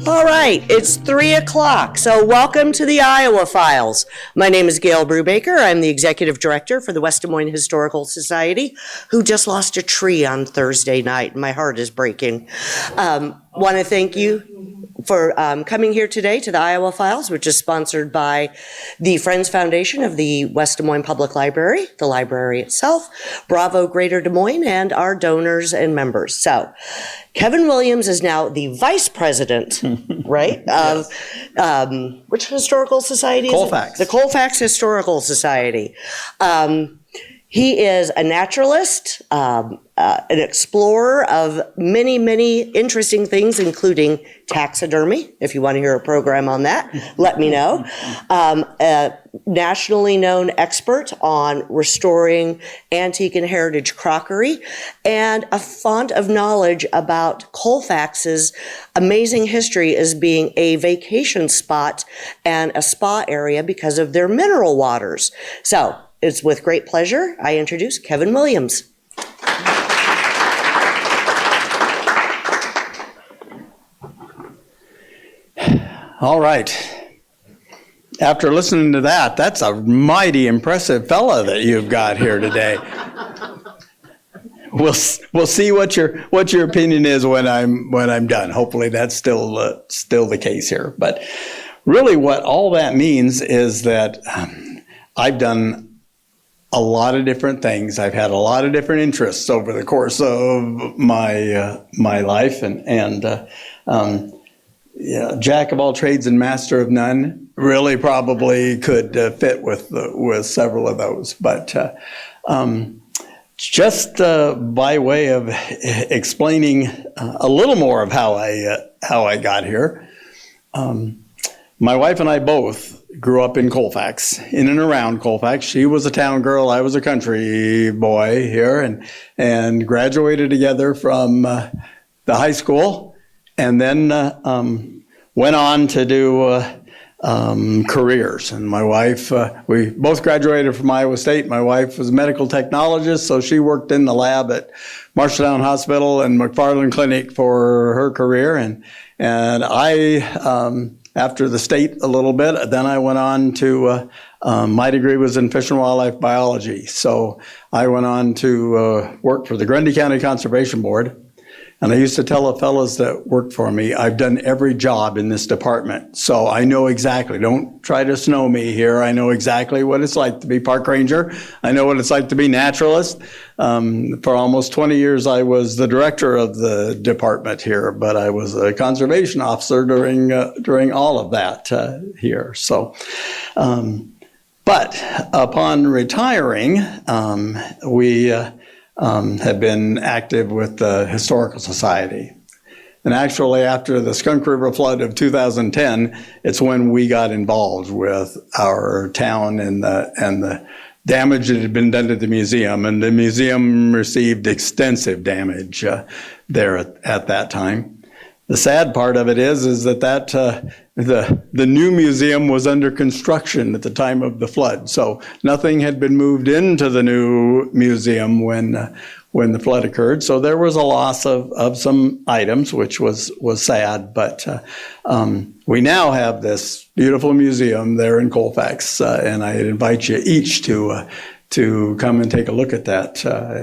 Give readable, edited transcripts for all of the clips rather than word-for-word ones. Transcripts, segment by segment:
All right, it's 3 o'clock, so welcome to the Iowa Files. My name is Gail Brubaker. I'm the Executive Director for the West Des Moines Historical Society, who just lost a tree on Thursday night. My heart is breaking. Want to thank you for coming here today to the Iowa Files, which is sponsored by the Friends Foundation of the West Des Moines Public Library, the library itself, Bravo Greater Des Moines, and our donors and members. So, Kevin Williams is now the vice president, right, of which historical society is Colfax. it? The Colfax Historical Society. He is a naturalist, an explorer of many, many interesting things, including taxidermy. If you want to hear a program on that, let me know. A nationally known expert on restoring antique and heritage crockery, and a font of knowledge about Colfax's amazing history as being a vacation spot and a spa area because of their mineral waters. So, it's with great pleasure I introduce Kevin Williams. All right. After listening to that, that's a mighty impressive fella that you've got here today. We'll see what your opinion is when I'm done. Hopefully that's still the case here. But really, what all that means is that I've done a lot of different things. I've had a lot of different interests over the course of my life, and jack of all trades and master of none. Really, probably could fit with several of those. But just by way of explaining a little more of how I got here, my wife and I both grew up in Colfax, in and around Colfax. She was a town girl, I was a country boy here, and graduated together from the high school, and then went on to do careers. And my wife, we both graduated from Iowa State. My wife was a medical technologist, so she worked in the lab at Marshalltown Hospital and McFarland Clinic for her career, and I after the state a little bit, then I went on to, my degree was in fish and wildlife biology. So I went on to work for the Grundy County Conservation Board. And I used to tell the fellows that worked for me, I've done every job in this department. So I know exactly, don't try to snow me here. I know exactly what it's like to be park ranger. I know what it's like to be naturalist. For almost 20 years, I was the director of the department here, but I was a conservation officer during all of that here. So, but upon retiring, we have been active with the Historical Society. And actually, after the Skunk River flood of 2010, it's when we got involved with our town and the damage that had been done to the museum. And the museum received extensive damage there at that time. The sad part of it is that the new museum was under construction at the time of the flood, so nothing had been moved into the new museum when the flood occurred. So there was a loss of some items, which was sad. But we now have this beautiful museum there in Colfax, and I invite you each to come and take a look at that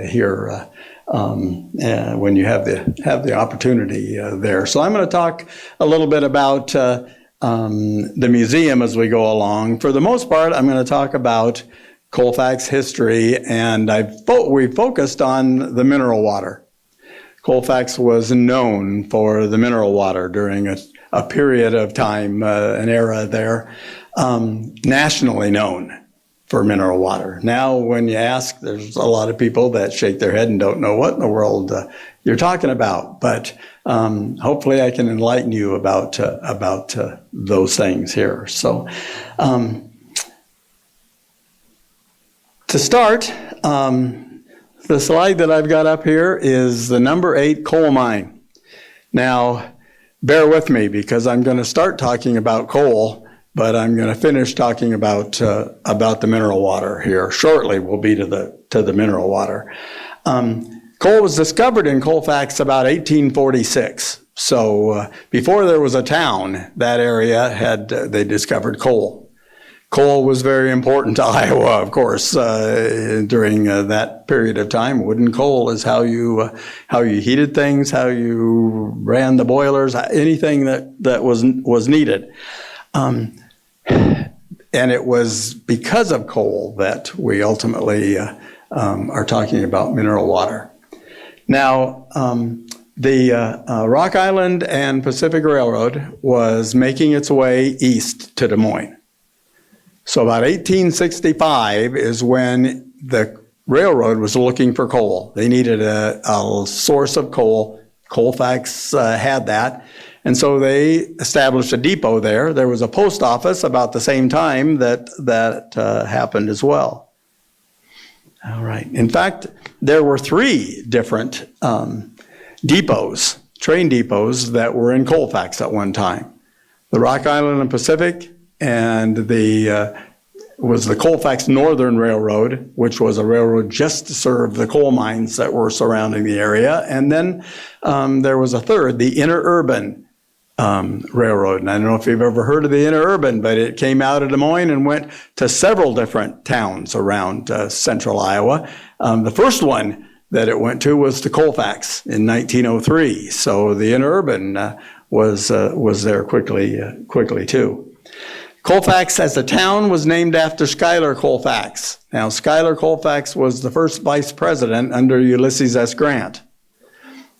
here. When you have the opportunity there. So I'm going to talk a little bit about the museum as we go along. For the most part, I'm going to talk about Colfax history, and we focused on the mineral water. Colfax was known for the mineral water during a period of time, an era there, nationally known for mineral water. Now, when you ask, there's a lot of people that shake their head and don't know what in the world you're talking about. But hopefully, I can enlighten you about those things here. So, to start, the slide that I've got up here is the number 8 coal mine. Now, bear with me because I'm going to start talking about coal, but I'm going to finish talking about the mineral water here shortly. We'll be to the mineral water. Coal was discovered in Colfax about 1846. So before there was a town, that area had, they discovered coal. Coal was very important to Iowa, of course, during that period of time. Wood and coal is how you heated things, how you ran the boilers, anything that was needed. And it was because of coal that we ultimately are talking about mineral water. Now, the Rock Island and Pacific Railroad was making its way east to Des Moines. So about 1865 is when the railroad was looking for coal. They needed a source of coal. Colfax had that. And so they established a depot there. There was a post office about the same time that happened as well. All right. In fact, there were 3 different depots, train depots, that were in Colfax at one time. The Rock Island and Pacific, and was the Colfax Northern Railroad, which was a railroad just to serve the coal mines that were surrounding the area. And then there was a third, the Interurban Railroad. And I don't know if you've ever heard of the Interurban, but it came out of Des Moines and went to several different towns around central Iowa. The first one that it went to was to Colfax in 1903. So the Interurban was there quickly too. Colfax as a town was named after Schuyler Colfax. Now, Schuyler Colfax was the first vice president under Ulysses S. Grant.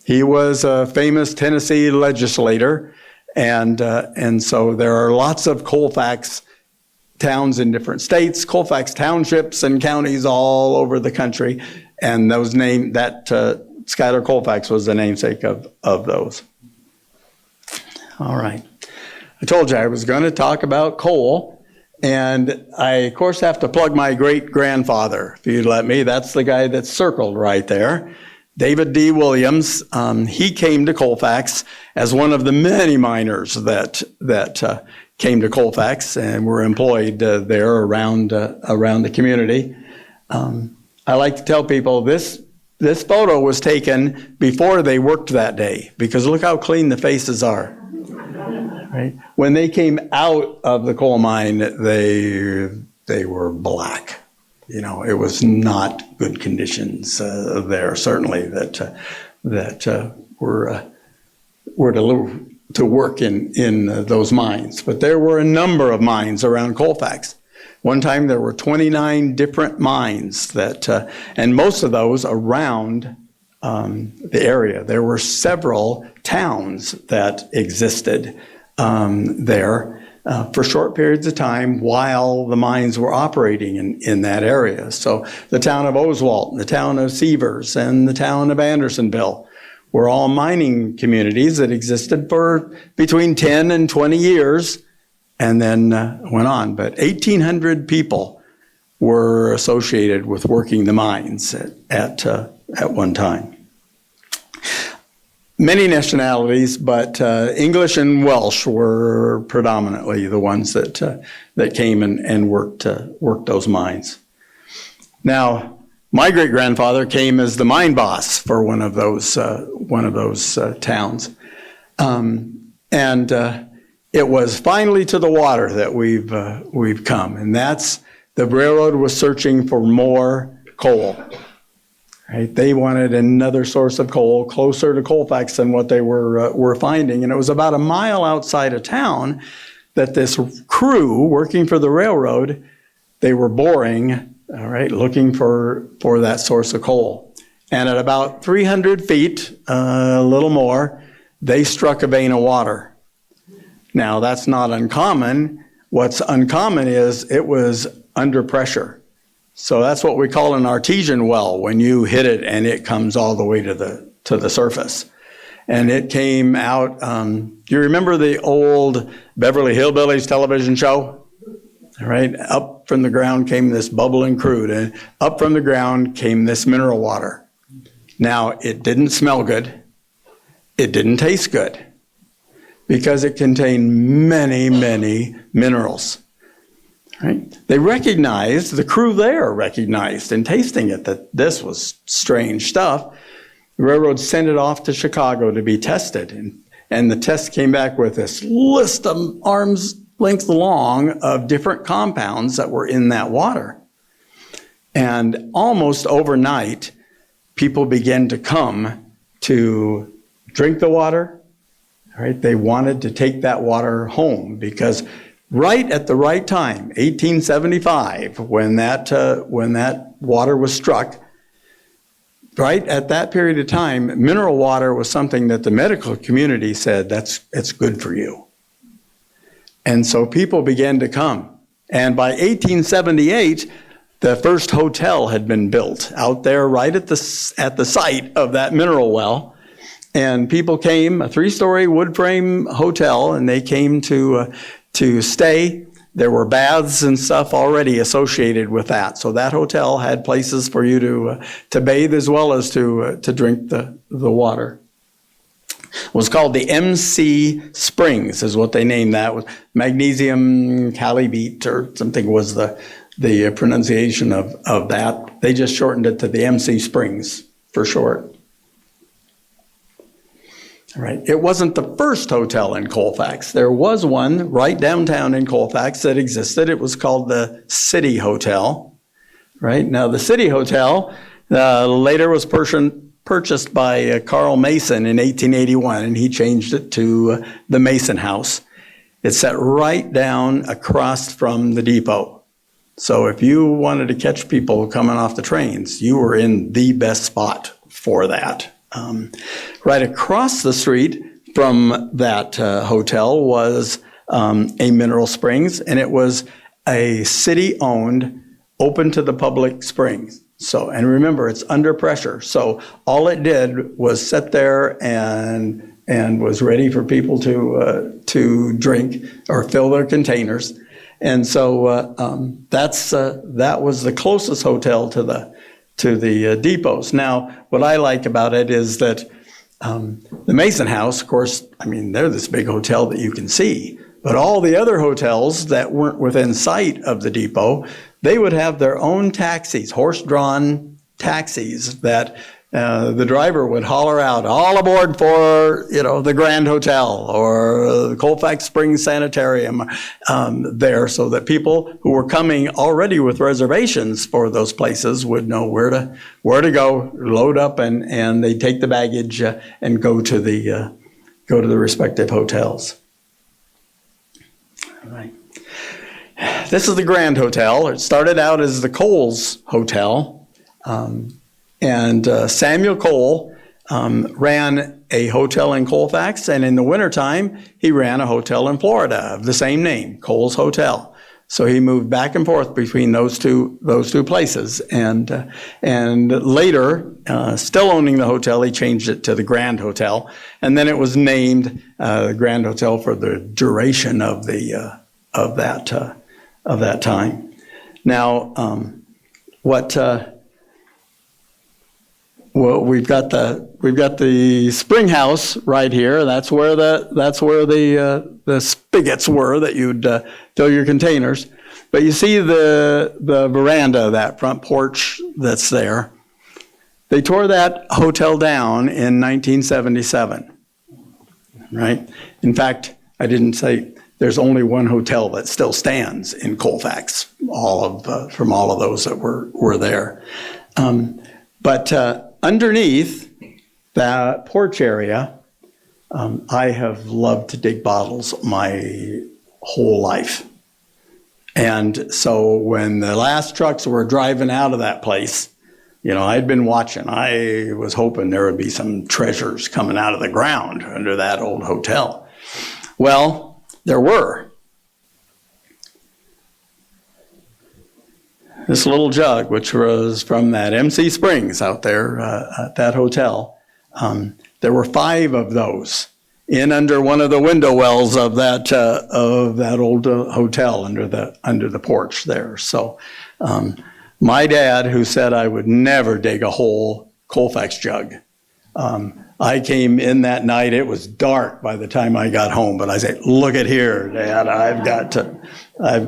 He was a famous Tennessee legislator, and so there are lots of Colfax towns in different states, Colfax townships and counties all over the country, and Schuyler Colfax was the namesake of those. All right. I told you I was going to talk about coal, and I, of course, have to plug my great-grandfather, if you'd let me. That's the guy that's circled right there, David D. Williams. He came to Colfax as one of the many miners that came to Colfax and were employed there around the community. I like to tell people this photo was taken before they worked that day, because look how clean the faces are. Right? When they came out of the coal mine, they were black. You know, it was not good conditions there, certainly, that were to work in those mines. But there were a number of mines around Colfax. One time there were 29 different mines and most of those around the area. There were several towns that existed there for short periods of time while the mines were operating in that area. So the town of Oswalt, the town of Severs, and the town of Andersonville were all mining communities that existed for between 10 and 20 years and then went on. But 1,800 people were associated with working the mines at one time. Many nationalities, but English and Welsh were predominantly the ones that came and worked those mines. Now, my great-grandfather came as the mine boss for one of those towns, and it was finally to the water that we've come, and that's the railroad was searching for more coal. Right? They wanted another source of coal closer to Colfax than what they were finding. And it was about a mile outside of town that this crew working for the railroad, they were boring, all right, looking for that source of coal. And at about 300 feet, a little more, they struck a vein of water. Now, that's not uncommon. What's uncommon is it was under pressure. So that's what we call an artesian well, when you hit it and it comes all the way to the surface. And it came out, do you remember the old Beverly Hillbillies television show? All right, up from the ground came this bubbling crude, and up from the ground came this mineral water. Now, it didn't smell good. It didn't taste good, because it contained many, many minerals. Right? They recognized, the crew there recognized in tasting it, that this was strange stuff. The railroad sent it off to Chicago to be tested. And the test came back with this list of arm's length long of different compounds that were in that water. And almost overnight, people began to come to drink the water, right? They wanted to take that water home because right at the right time, 1875, when that water was struck, right at that period of time, mineral water was something that the medical community said, it's good for you. And so people began to come. And by 1878, the first hotel had been built out there right at the site of that mineral well. And people came, a 3-story wood frame hotel, and they came to stay. There were baths and stuff already associated with that. So that hotel had places for you to bathe as well as to drink the water. It was called the MC Springs, is what they named that. Was magnesium chalybeate or something was the pronunciation of that. They just shortened it to the MC Springs for short. Right. It wasn't the first hotel in Colfax. There was one right downtown in Colfax that existed. It was called the City Hotel. Right. Now, the City Hotel later was purchased by Carl Mason in 1881, and he changed it to the Mason House. It's set right down across from the depot. So if you wanted to catch people coming off the trains, you were in the best spot for that. Right across the street from that hotel was a mineral springs, and it was a city-owned, open to the public springs. So, and remember, it's under pressure. So all it did was sit there and was ready for people to drink or fill their containers. And so that was the closest hotel to the depots. Now, what I like about it is that the Mason House, of course, I mean, they're this big hotel that you can see, but all the other hotels that weren't within sight of the depot, they would have their own taxis, horse-drawn taxis that the driver would holler out, all aboard for, the Grand Hotel or the Colfax Springs Sanitarium there, so that people who were coming already with reservations for those places would know where to go, load up, and they'd take the baggage and go to the respective hotels. All right. This is the Grand Hotel. It started out as the Coles Hotel. And Samuel Cole ran a hotel in Colfax, and in the wintertime, he ran a hotel in Florida of the same name, Cole's Hotel. So he moved back and forth between those two places. And later, still owning the hotel, he changed it to the Grand Hotel. And then it was named the Grand Hotel for the duration of that time. Now, well, we've got the spring house right here. That's where the spigots were that you'd fill your containers. But you see the veranda, that front porch that's there. They tore that hotel down in 1977. Right? In fact, I didn't say there's only one hotel that still stands in Colfax. From all of those that were there. But underneath that porch area, I have loved to dig bottles my whole life. And so when the last trucks were driving out of that place, I'd been watching. I was hoping there would be some treasures coming out of the ground under that old hotel. Well, there were. This little jug, which was from that MC Springs out there at that hotel, there were 5 of those in under one of the window wells of that old hotel under the porch there. So my dad, who said I would never dig a whole Colfax jug, I came in that night. It was dark by the time I got home, but I said, "Look at here, Dad! I've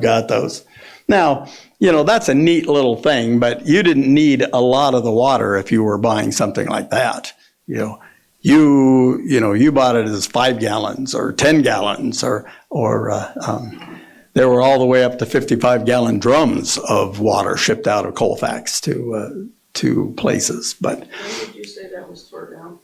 got those." Now, that's a neat little thing, but you didn't need a lot of the water if you were buying something like that. you bought it as 5 gallons or 10 gallons or there were all the way up to 55-gallon drums of water shipped out of Colfax to places. But When did you say that was tore down?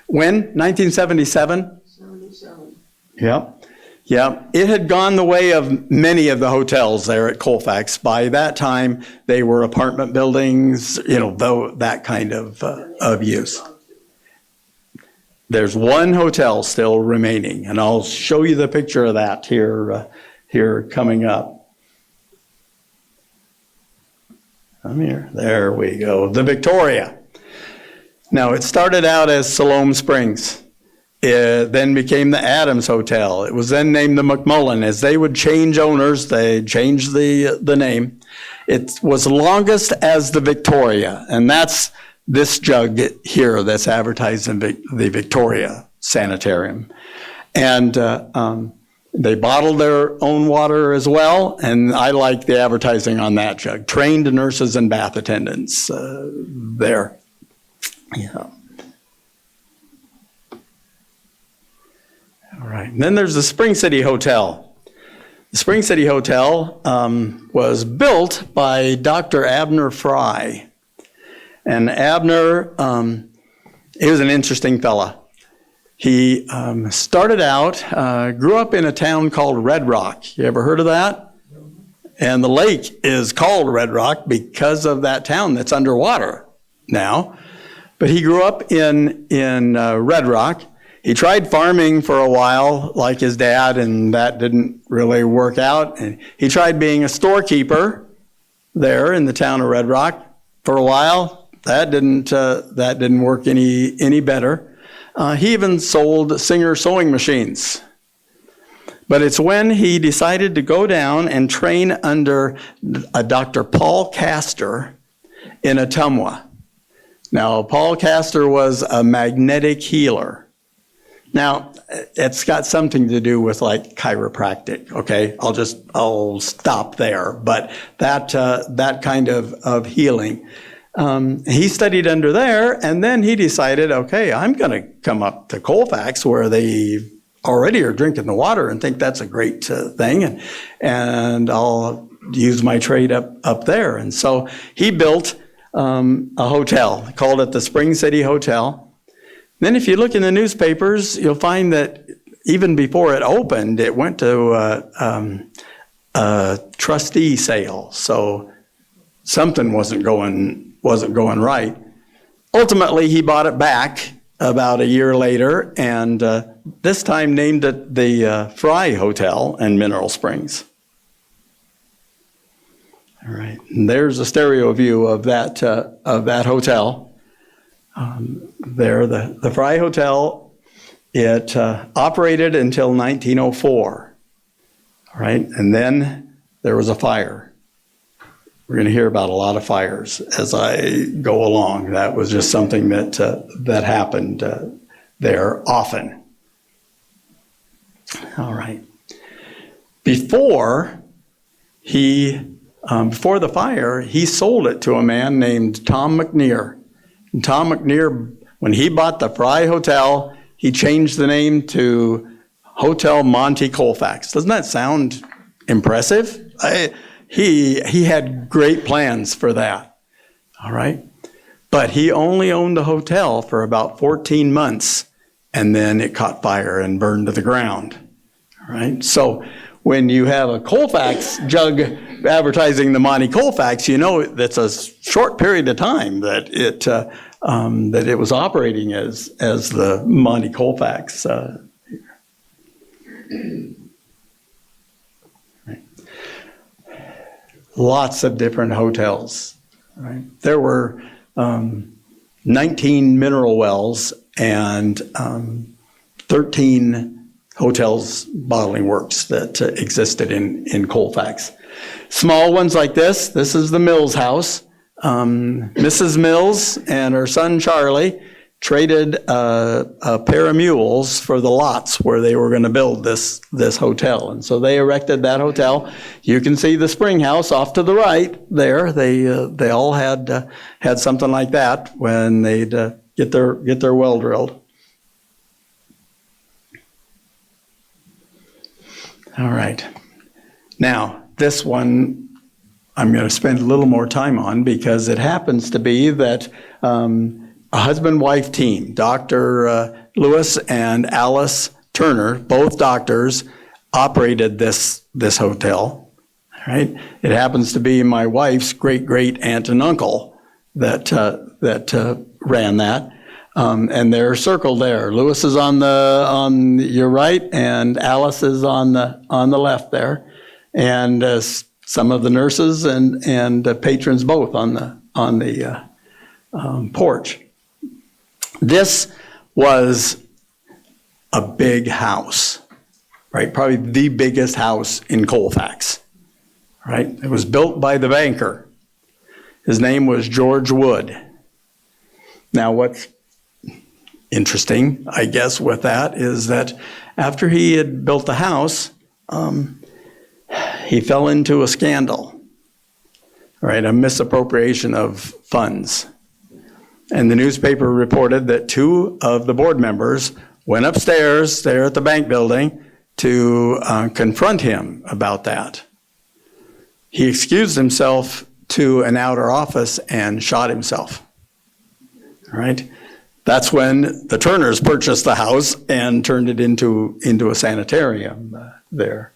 when? 1977? 77. Yep. Yeah, it had gone the way of many of the hotels there at Colfax. By that time, they were apartment buildings, though that kind of use. There's one hotel still remaining, and I'll show you the picture of that here coming up. Come here. There we go. The Victoria. Now, it started out as Siloam Springs. It then became the Adams Hotel. It was then named the McMullen. As they would change owners, they changed the name. It was longest as the Victoria, and that's this jug here that's advertised in the Victoria Sanitarium. And they bottled their own water as well, and I like the advertising on that jug. Trained nurses and bath attendants there. Yeah. All right. And then there's the Spring City Hotel. The Spring City Hotel was built by Dr. Abner Fry. And Abner, he was an interesting fella. He started out, grew up in a town called Red Rock. You ever heard of that? And the lake is called Red Rock because of that town that's underwater now. But he grew up in Red Rock. He tried farming for a while, like his dad, and that didn't really work out. And he tried being a storekeeper there in the town of Red Rock for a while. That didn't work any better. He even sold Singer sewing machines. But it's when he decided to go down and train under a Dr. Paul Castor in Ottumwa. Now, Paul Castor was a magnetic healer. Now, it's got something to do with like chiropractic, okay? I'll stop there. But that kind of healing. He studied under there, and then he decided, okay, I'm going to come up to Colfax where they already are drinking the water and think that's a great thing, and I'll use my trade up there. And so he built a hotel, called it the Spring City Hotel. Then if you look in the newspapers, you'll find that even before it opened, it went to a trustee sale. So something wasn't going right. Ultimately, he bought it back about a year later, and this time named it the Fry Hotel in Mineral Springs. All right, and there's a stereo view of that hotel. There, the Fry Hotel, it operated until 1904. All right, and then there was a fire. We're going to hear about a lot of fires as I go along. That was just something that happened there often. All right. Before the fire, he sold it to a man named Tom McNear. And Tom McNear, when he bought the Fry Hotel, he changed the name to Hotel Monte Colfax. Doesn't that sound impressive? He had great plans for that. All right. But he only owned the hotel for about 14 months, and then it caught fire and burned to the ground. All right. So when you have a Colfax jug advertising the Monte Colfax, you know that's a short period of time that it was operating as the Monte Colfax. Right. Lots of different hotels. Right. There were 19 mineral wells and 13 hotels, bottling works that existed in Colfax. Small ones like this is the Mills house. Mrs. Mills and her son Charlie traded a pair of mules for the lots where they were going to build this hotel. And so they erected that hotel. You can see the spring house off to the right there. They all had something like that when they'd get their well drilled. All right. Now, this one I'm going to spend a little more time on because it happens to be that a husband-wife team, Dr. Lewis and Alice Turner, both doctors, operated this hotel. All right. It happens to be my wife's great aunt and uncle that ran that. And they're circled there. Lewis is on your right, and Alice is on the left there, and some of the nurses and patrons both on the porch. This was a big house, right? Probably the biggest house in Colfax, right? It was built by the banker. His name was George Wood. Now, what's interesting, I guess, with that is that after he had built the house, he fell into a scandal, right? A misappropriation of funds. And the newspaper reported that 2 of the board members went upstairs there at the bank building to confront him about that. He excused himself to an outer office and shot himself, all right? That's when the Turners purchased the house and turned it into a sanitarium there.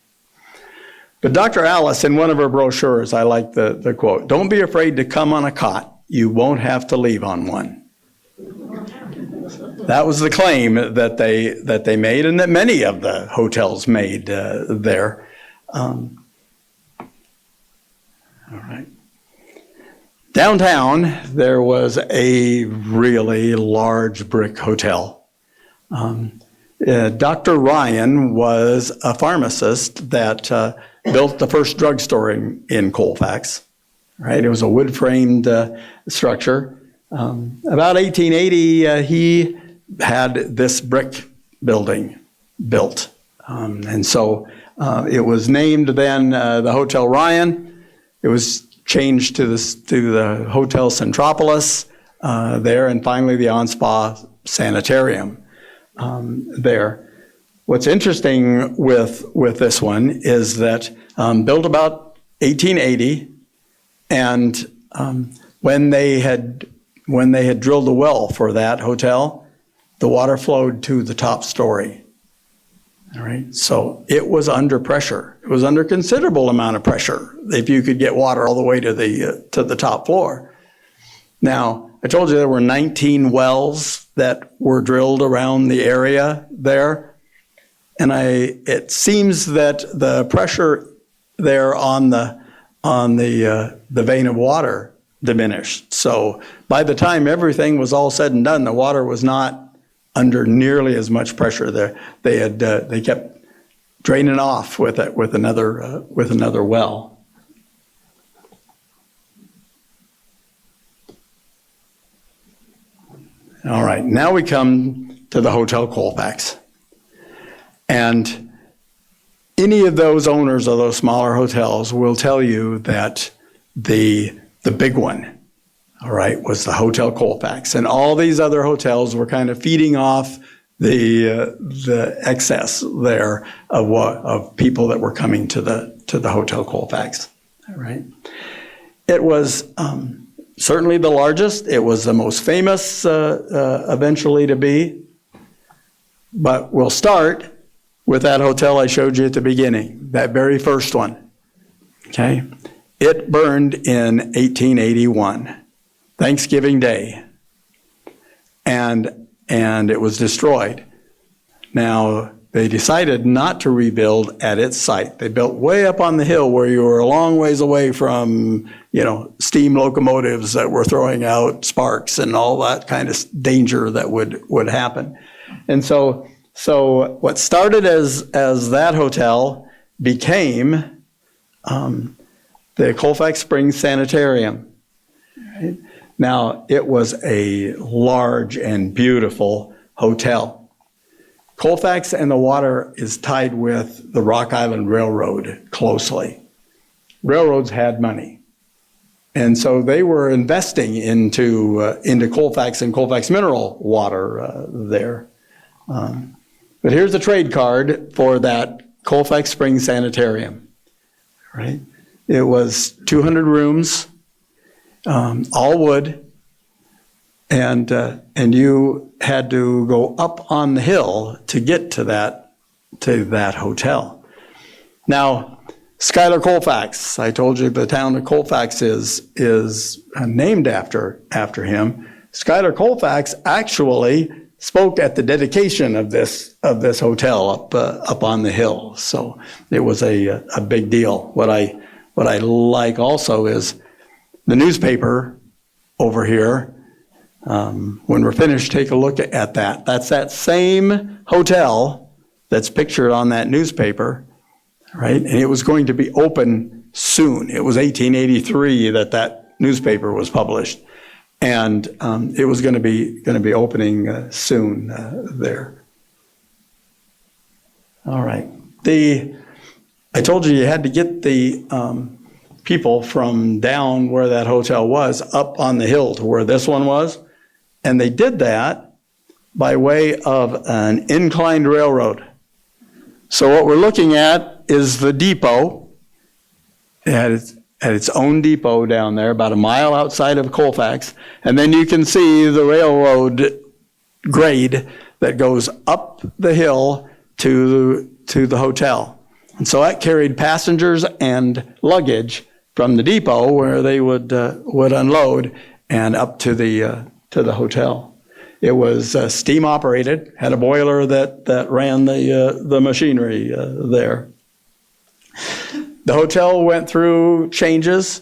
But Dr. Alice, in one of her brochures, I like the quote, "Don't be afraid to come on a cot. You won't have to leave on one." That was the claim that they made, and that many of the hotels made there. All right. Downtown, there was a really large brick hotel. Dr. Ryan was a pharmacist that built the first drugstore in Colfax. Right, it was a wood-framed structure. About 1880, he had this brick building built, and so it was named then the Hotel Ryan. It was changed to the Hotel Centropolis there, and finally the On-Spa Sanitarium there. What's interesting with this one is that built about 1880, and when they had drilled a well for that hotel, the water flowed to the top story. All right, so it was under pressure. It was under considerable amount of pressure if you could get water all the way to the top floor. Now, I told you there were 19 wells that were drilled around the area there, and it seems that the pressure there on the vein of water diminished. So by the time everything was all said and done, the water was not under nearly as much pressure there. They kept draining off with another well. All right, now we come to the Hotel Colfax. And any of those owners of those smaller hotels will tell you that the big one, all right, was the Hotel Colfax. And all these other hotels were kind of feeding off the excess there of people that were coming to the Hotel Colfax, all right? It was certainly the largest. It was the most famous eventually to be. But we'll start with that hotel I showed you at the beginning, that very first one, okay? It burned in 1881, Thanksgiving Day, and it was destroyed. Now, they decided not to rebuild at its site. They built way up on the hill where you were a long ways away from, steam locomotives that were throwing out sparks and all that kind of danger that would happen. And so what started as that hotel became the Colfax Springs Sanitarium. Right? Now, it was a large and beautiful hotel. Colfax and the water is tied with the Rock Island Railroad closely. Railroads had money. And so they were investing into Colfax and Colfax mineral water there. But here's the trade card for that Colfax Springs Sanitarium, right? It was 200 rooms, all wood, and you had to go up on the hill to get to that hotel. Now, Schuyler Colfax, I told you the town of Colfax is named after him. Schuyler Colfax actually spoke at the dedication of this hotel up on the hill. So it was a big deal. What I like also is the newspaper over here. When we're finished, take a look at that. That's that same hotel that's pictured on that newspaper, right? And it was going to be open soon. It was 1883 that newspaper was published, and it was going to be opening soon there. All right. I told you had to get the people from down where that hotel was up on the hill to where this one was, and they did that by way of an inclined railroad. So what we're looking at is the depot. It had its own depot down there, about a mile outside of Colfax. And then you can see the railroad grade that goes up the hill to the hotel. And so that carried passengers and luggage from the depot where they would unload and up to the hotel. It was steam operated, had a boiler that ran the machinery there. The hotel went through changes,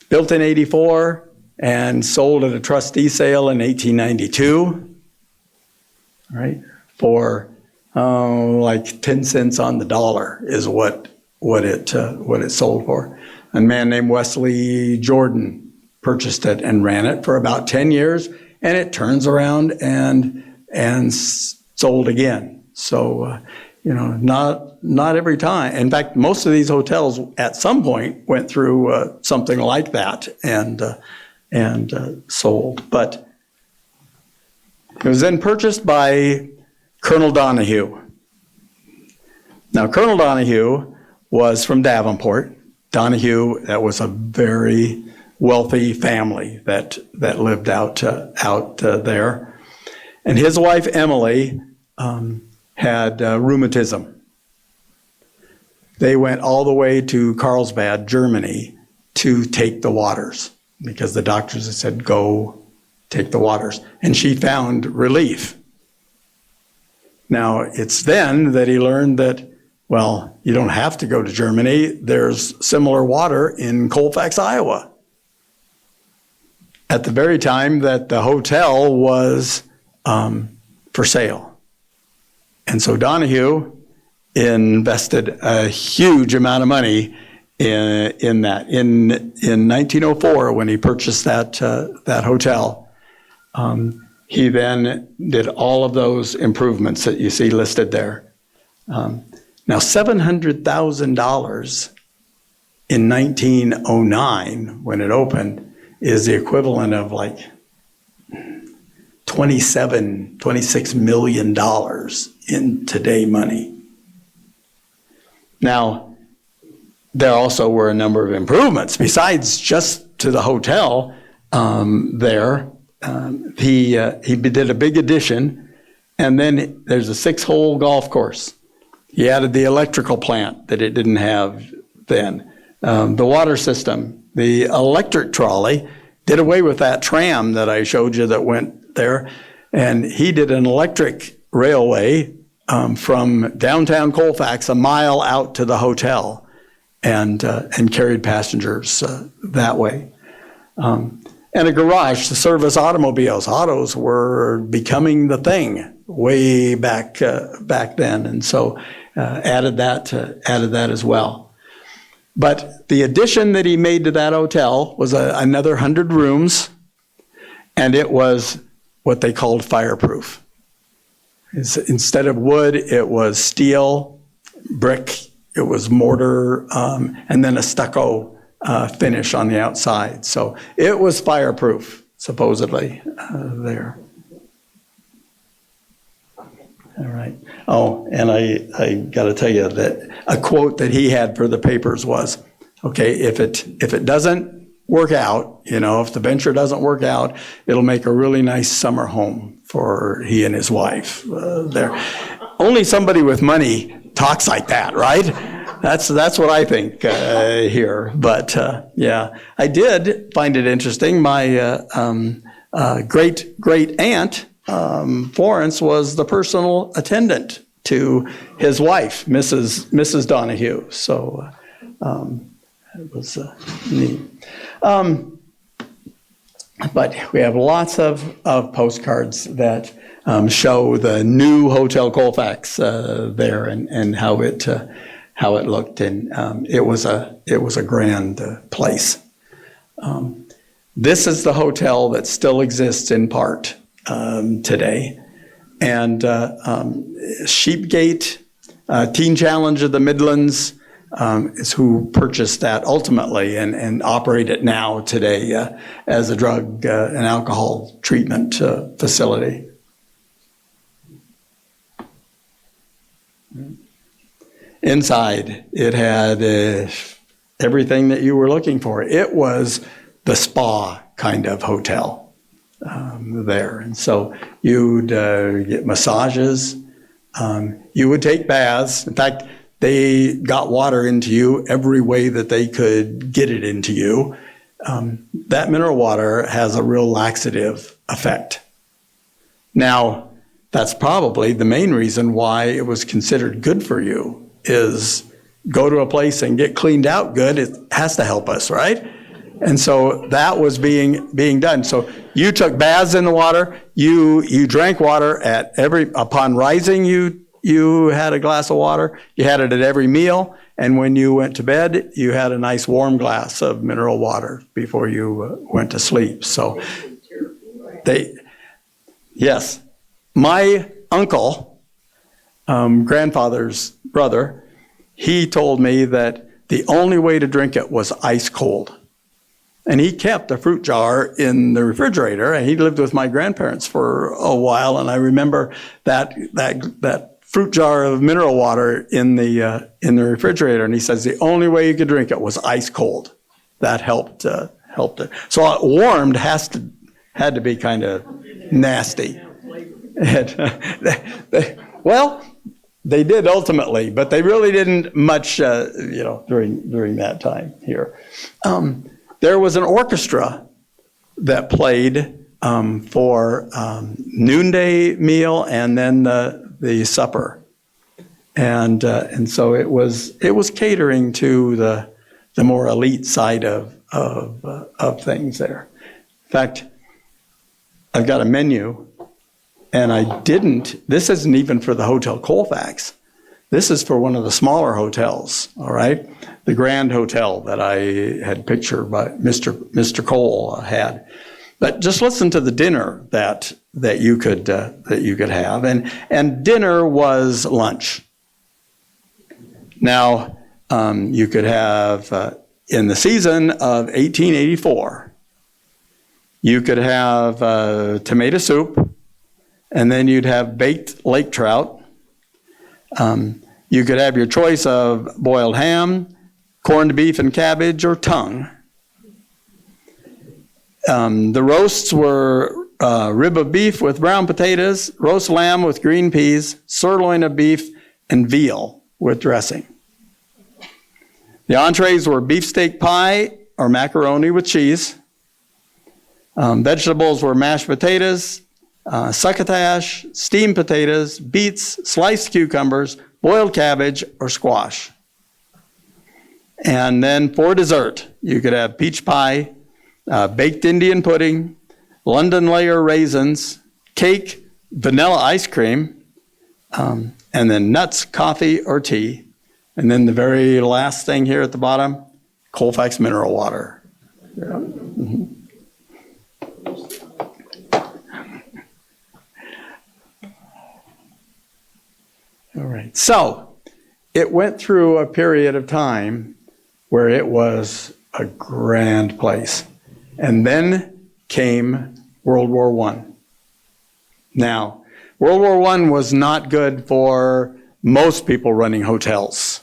built in '84 and sold at a trustee sale in 1892, right? For like 10 cents on the dollar is what it sold for. A man named Wesley Jordan purchased it and ran it for about 10 years. And it turns around and sold again. So, not every time. In fact, most of these hotels at some point went through something like that and sold. But it was then purchased by Colonel Donahue. Now, Colonel Donahue was from Davenport. Donahue, that was a very wealthy family that lived out there, and his wife Emily had rheumatism. They went all the way to Carlsbad, Germany, to take the waters because the doctors had said go take the waters, and she found relief. Now it's then that he learned that, well, you don't have to go to Germany. There's similar water in Colfax, Iowa, at the very time that the hotel was for sale. And so Donahue invested a huge amount of money in that. In 1904, when he purchased that hotel, he then did all of those improvements that you see listed there. Now, $700,000 in 1909, when it opened, is the equivalent of like $26 million in today money. Now, there also were a number of improvements besides just to the hotel there. He did a big addition, and then there's a 6-hole golf course. He added the electrical plant that it didn't have then, the water system. The electric trolley, did away with that tram that I showed you that went there, and he did an electric railway from downtown Colfax a mile out to the hotel, and carried passengers that way. And a garage to service automobiles. Autos were becoming the thing way back then, and so added that as well. But the addition that he made to that hotel was another 100 rooms, and it was what they called fireproof. Instead of wood, it was steel, brick, it was mortar, and then a stucco finish on the outside. So it was fireproof, supposedly, there. All right. Oh, and I got to tell you that a quote that he had for the papers was, okay, if it doesn't work out, if the venture doesn't work out, it'll make a really nice summer home for he and his wife there. Only somebody with money talks like that, right? That's what I think here. But yeah, I did find it interesting. My great aunt Florence was the personal attendant to his wife, Mrs. Donahue. So it was neat. But we have lots of postcards that show the new Hotel Colfax there and how it looked, and it was a grand place. This is the hotel that still exists in part today, and Sheepgate Teen Challenge of the Midlands is who purchased that ultimately and operate it now today as a drug and alcohol treatment facility. Inside, it had everything that you were looking for. It was the spa kind of hotel there. And so you'd get massages. You would take baths. In fact, they got water into you every way that they could get it into you. That mineral water has a real laxative effect. Now, that's probably the main reason why it was considered good for you, is go to a place and get cleaned out good. It has to help us, right? And so that was being done. So you took baths in the water. You drank water upon rising. You had a glass of water. You had it at every meal. And when you went to bed, you had a nice warm glass of mineral water before you went to sleep. So yes. My uncle, grandfather's brother, he told me that the only way to drink it was ice cold. And he kept a fruit jar in the refrigerator, and he lived with my grandparents for a while, and I remember that fruit jar of mineral water in the refrigerator, and he says the only way you could drink it was ice cold. That helped it. So warmed had to be kind of nasty. Well, they did ultimately, but they really didn't much, during that time here. There was an orchestra that played for noonday meal and then the supper, and so it was catering to the more elite side of things there. In fact, I've got a menu. And this isn't even for the Hotel Colfax. This is for one of the smaller hotels, all right? The Grand Hotel that I had pictured by Mr. Cole had. But just listen to the dinner that you could have. And dinner was lunch. Now, you could have, in the season of 1884, you could have tomato soup, and then you'd have baked lake trout. You could have your choice of boiled ham, corned beef and cabbage, or tongue. The roasts were rib of beef with brown potatoes, roast lamb with green peas, sirloin of beef, and veal with dressing. The entrees were beefsteak pie or macaroni with cheese. Vegetables were mashed potatoes, succotash, steamed potatoes, beets, sliced cucumbers, boiled cabbage, or squash. And then for dessert, you could have peach pie, baked Indian pudding, London layer raisins, cake, vanilla ice cream, and then nuts, coffee, or tea. And then the very last thing here at the bottom, Colfax mineral water. Yeah. Mm-hmm. All right. So it went through a period of time where it was a grand place. And then came World War I. Now, World War I was not good for most people running hotels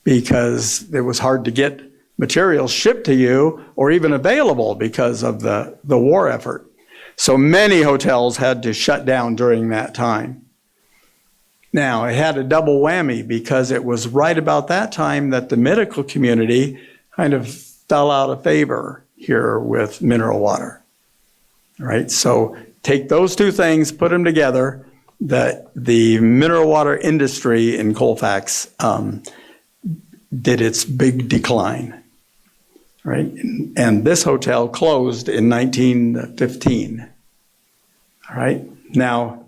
because it was hard to get materials shipped to you or even available because of the war effort. So many hotels had to shut down during that time. Now, it had a double whammy because it was right about that time that the medical community kind of fell out of favor here with mineral water. Right? So take those two things, put them together, that the mineral water industry in Colfax did its big decline. Right? And this hotel closed in 1915. All right? Now,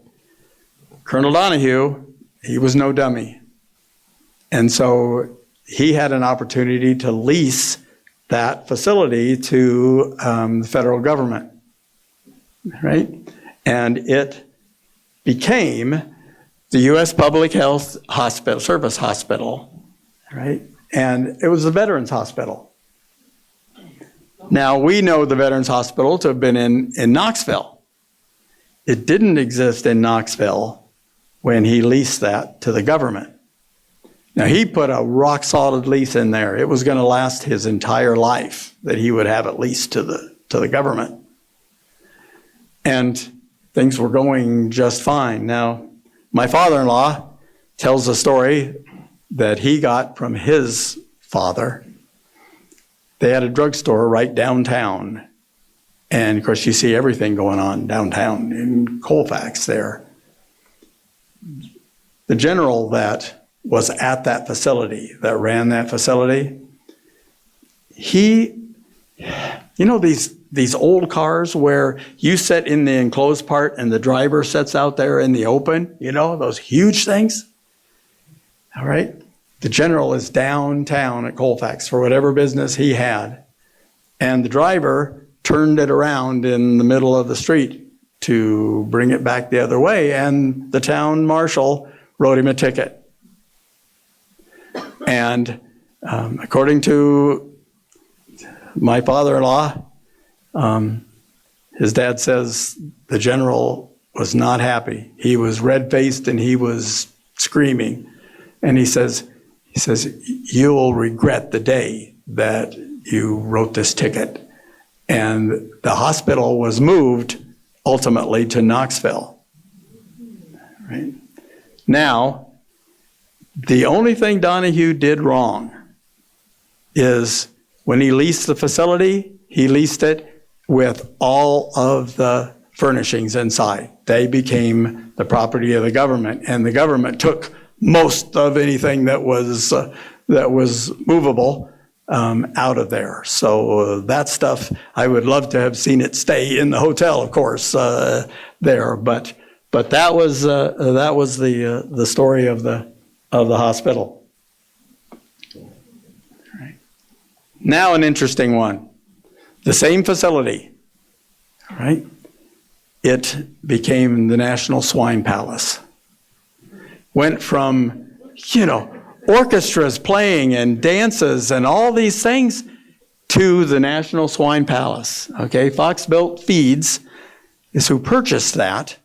Colonel Donahue, he was no dummy. And so he had an opportunity to lease that facility to the federal government. Right? And it became the U.S. Public Health Hospital, Service Hospital. Right? And it was a Veterans Hospital. Now, we know the Veterans Hospital to have been in Knoxville. It didn't exist in Knoxville when he leased that to the government. Now, he put a rock-solid lease in there. It was going to last his entire life that he would have it leased to the government. And things were going just fine. Now, my father-in-law tells a story that he got from his father. They had a drugstore right downtown. And, of course, you see everything going on downtown in Colfax there. The general that was at that facility, that ran that facility, you know these old cars where you sit in the enclosed part and the driver sits out there in the open, you know, those huge things? All right? The general is downtown at Colfax for whatever business he had. And the driver turned it around in the middle of the street to bring it back the other way. And the town marshal wrote him a ticket. And according to my father-in-law, his dad says the general was not happy. He was red-faced and he was screaming. And he says, you'll regret the day that you wrote this ticket. And the hospital was moved ultimately to Knoxville. Right? Now, the only thing Donahue did wrong is when he leased the facility, he leased it with all of the furnishings inside. They became the property of the government, and the government took most of anything that was movable out of there. So that stuff, I would love to have seen it stay in the hotel, of course, there. But that was the story of the hospital. Right. Now an interesting one. The same facility, right? It became the National Swine Palace. Went from, orchestras playing and dances and all these things to the National Swine Palace. Okay, Fox Built Feeds is who purchased that.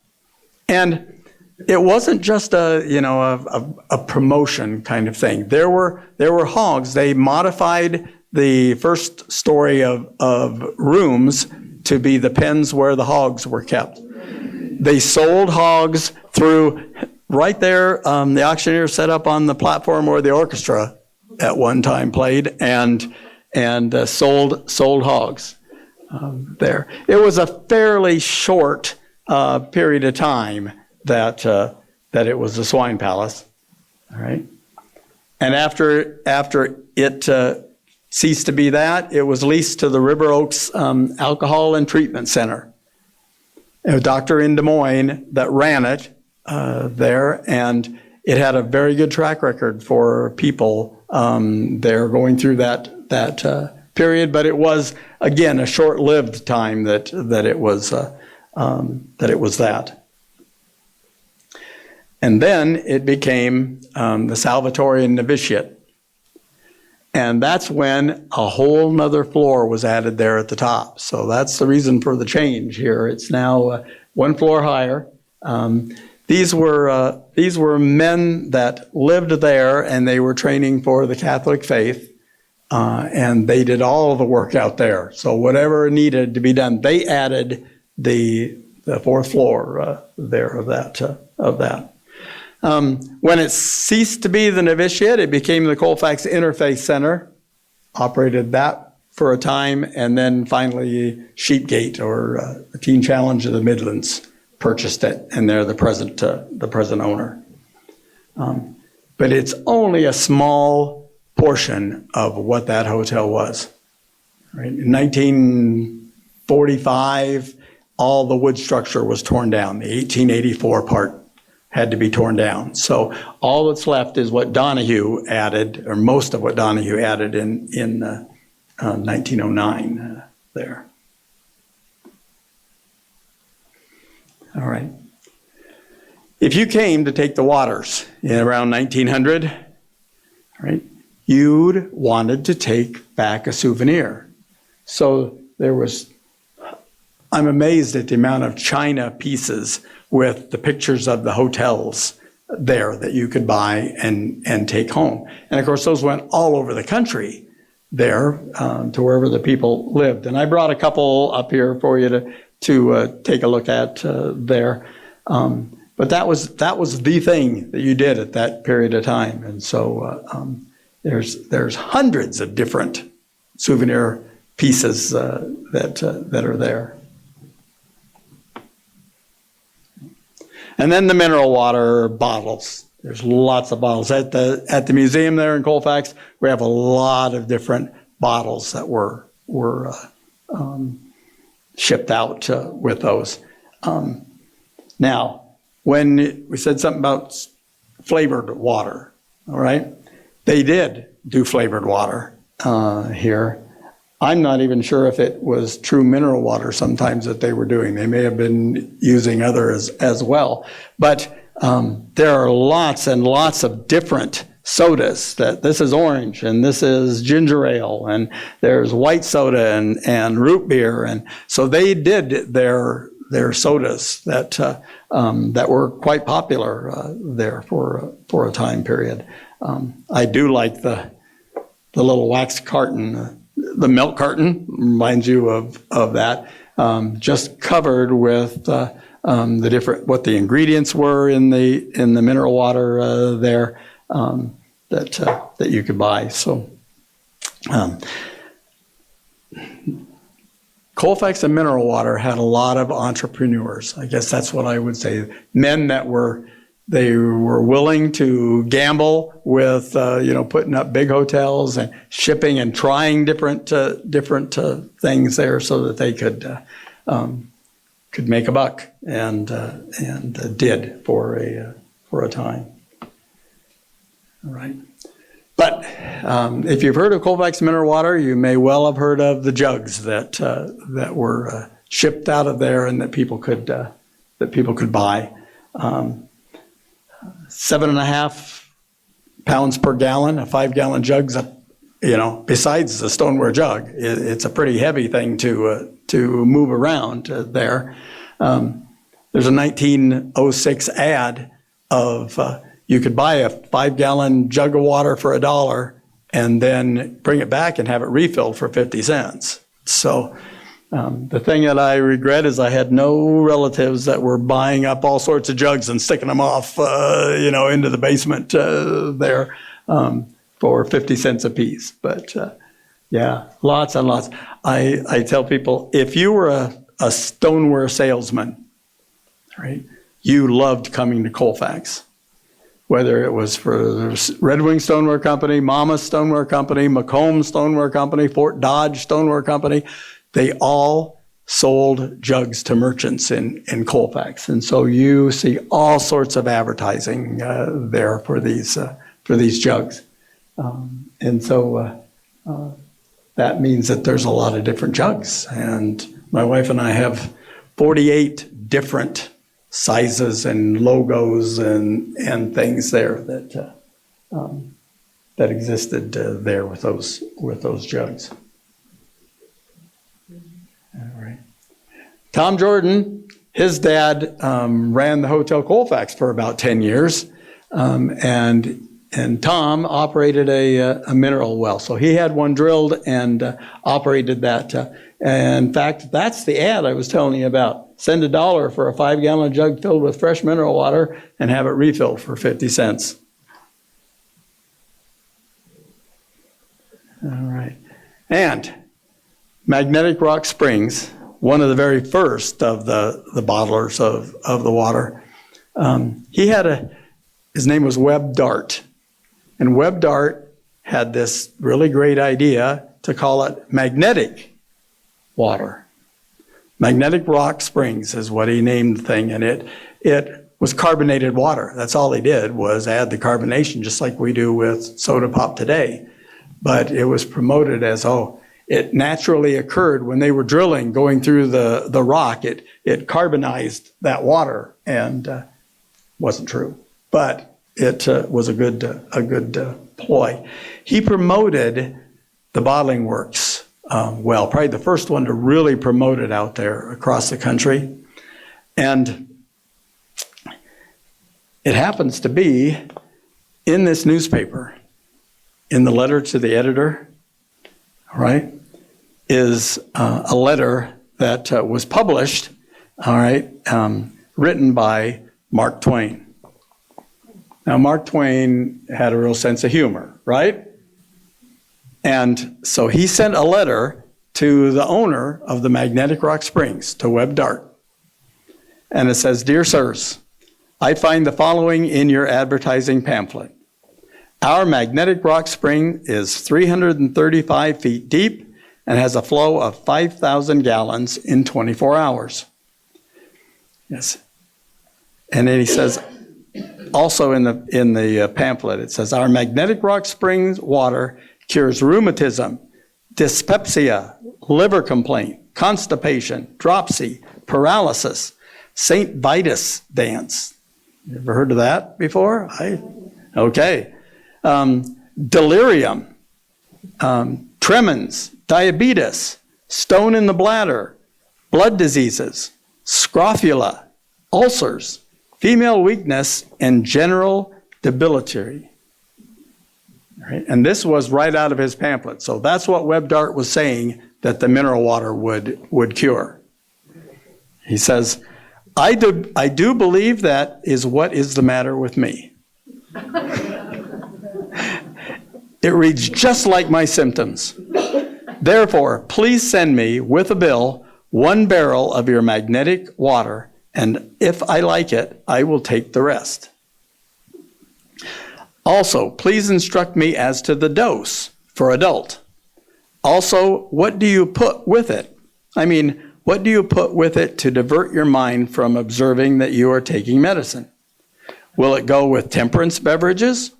And it wasn't just a promotion kind of thing. There were hogs. They modified the first story of rooms to be the pens where the hogs were kept. They sold hogs through right there. The auctioneer set up on the platform where the orchestra at one time played and sold hogs there. It was a fairly short period of time that it was the Swine Palace, all right? And after it ceased to be that, it was leased to the River Oaks Alcohol and Treatment Center. A doctor in Des Moines that ran it there, and it had a very good track record for people there going through that period. But it was, again, a short-lived time that it was that. And then it became the Salvatorian Novitiate. And that's when a whole nother floor was added there at the top. So that's the reason for the change here. It's now one floor higher. these were men that lived there, and they were training for the Catholic faith, and they did all the work out there. So whatever needed to be done, they added the fourth floor there of that. When it ceased to be the novitiate, it became the Colfax Interfaith Center, operated that for a time, and then finally Sheepgate, or the Teen Challenge of the Midlands, purchased it, and they're the present owner. But it's only a small portion of what that hotel was. Right? In 1945, all the wood structure was torn down. The 1884 part had to be torn down. So all that's left is what Donahue added, or most of what Donahue added in 1909 there. All right. If you came to take the waters in around 1900, right, you'd wanted to take back a souvenir. So I'm amazed at the amount of china pieces with the pictures of the hotels there that you could buy and take home. And of course, those went all over the country there to wherever the people lived. And I brought a couple up here for you to take a look at there. But that was the thing that you did at that period of time. And so there's hundreds of different souvenir pieces that are there. And then the mineral water bottles. There's lots of bottles. At the museum there in Colfax, we have a lot of different bottles that were shipped out with those. Now, when we said something about flavored water, all right? They did do flavored water here. I'm not even sure if it was true mineral water sometimes that they were doing. They may have been using others as well. But there are lots and lots of different sodas. That this is orange, and this is ginger ale, and there's white soda and root beer. And so they did their sodas that were quite popular there for a time period. I do like the little wax carton. The milk carton reminds you of that, just covered with the different, what the ingredients were in the mineral water there that you could buy. So Colfax and mineral water had a lot of entrepreneurs. I guess that's what I would say. Men that were willing to gamble with, putting up big hotels and shipping and trying different things there so that they could make a buck, and did for a time. All right. But if you've heard of Colfax mineral water, you may well have heard of the jugs that were shipped out of there and that people could buy. 7.5 pounds per gallon, a 5-gallon jug's besides the stoneware jug, it's a pretty heavy thing to move around there. There's a 1906 ad of you could buy a 5-gallon jug of water for $1 and then bring it back and have it refilled for 50 cents. So the thing that I regret is I had no relatives that were buying up all sorts of jugs and sticking them off, into the basement there for 50 cents a piece. But yeah, lots and lots. I tell people, if you were a stoneware salesman, right, you loved coming to Colfax. Whether it was for the Red Wing Stoneware Company, Mama's Stoneware Company, McComb Stoneware Company, Fort Dodge Stoneware Company, they all sold jugs to merchants in Colfax. And so you see all sorts of advertising there for these jugs. And so that means that there's a lot of different jugs. And my wife and I have 48 different sizes and logos and things there that existed there with those jugs. All right. Tom Jordan his dad ran the Hotel Colfax for about 10 years, and Tom operated a mineral well. So he had one drilled and operated that. And in fact, that's the ad I was telling you about. Send $1 for a 5-gallon jug filled with fresh mineral water and have it refilled for 50 cents. All right. And Magnetic Rock Springs, one of the very first of the bottlers of the water, his name was Webb Dart. And Webb Dart had this really great idea to call it magnetic water. Magnetic Rock Springs is what he named the thing, and it was carbonated water. That's all he did was add the carbonation, just like we do with soda pop today. But it was promoted as, it naturally occurred when they were drilling, going through the rock. It carbonized that water, and wasn't true. But it was a good ploy. He promoted the bottling works well, probably the first one to really promote it out there across the country. And it happens to be in this newspaper, in the letter to the editor, all right, is a letter that was published, all right, written by Mark Twain. Now, Mark Twain had a real sense of humor, right? And so he sent a letter to the owner of the Magnetic Rock Springs, to Webb Dart. And it says, "Dear sirs, I find the following in your advertising pamphlet. Our Magnetic Rock Spring is 335 feet deep and has a flow of 5,000 gallons in 24 hours. Yes. And then he says, also in the pamphlet, it says, our Magnetic Rock Springs water cures rheumatism, dyspepsia, liver complaint, constipation, dropsy, paralysis, St. Vitus dance. You ever heard of that before? Okay. Delirium, tremens, diabetes, stone in the bladder, blood diseases, scrofula, ulcers, female weakness, and general debility." Right? And this was right out of his pamphlet. So that's what Webb Dart was saying that the mineral water would cure. He says, I do believe that is what is the matter with me. It reads just like my symptoms. Therefore, please send me with a bill 1 barrel of your magnetic water, and if I like it, I will take the rest. Also, please instruct me as to the dose for adult. Also, what do you put with it? I mean, what do you put with it to divert your mind from observing that you are taking medicine? Will it go with temperance beverages?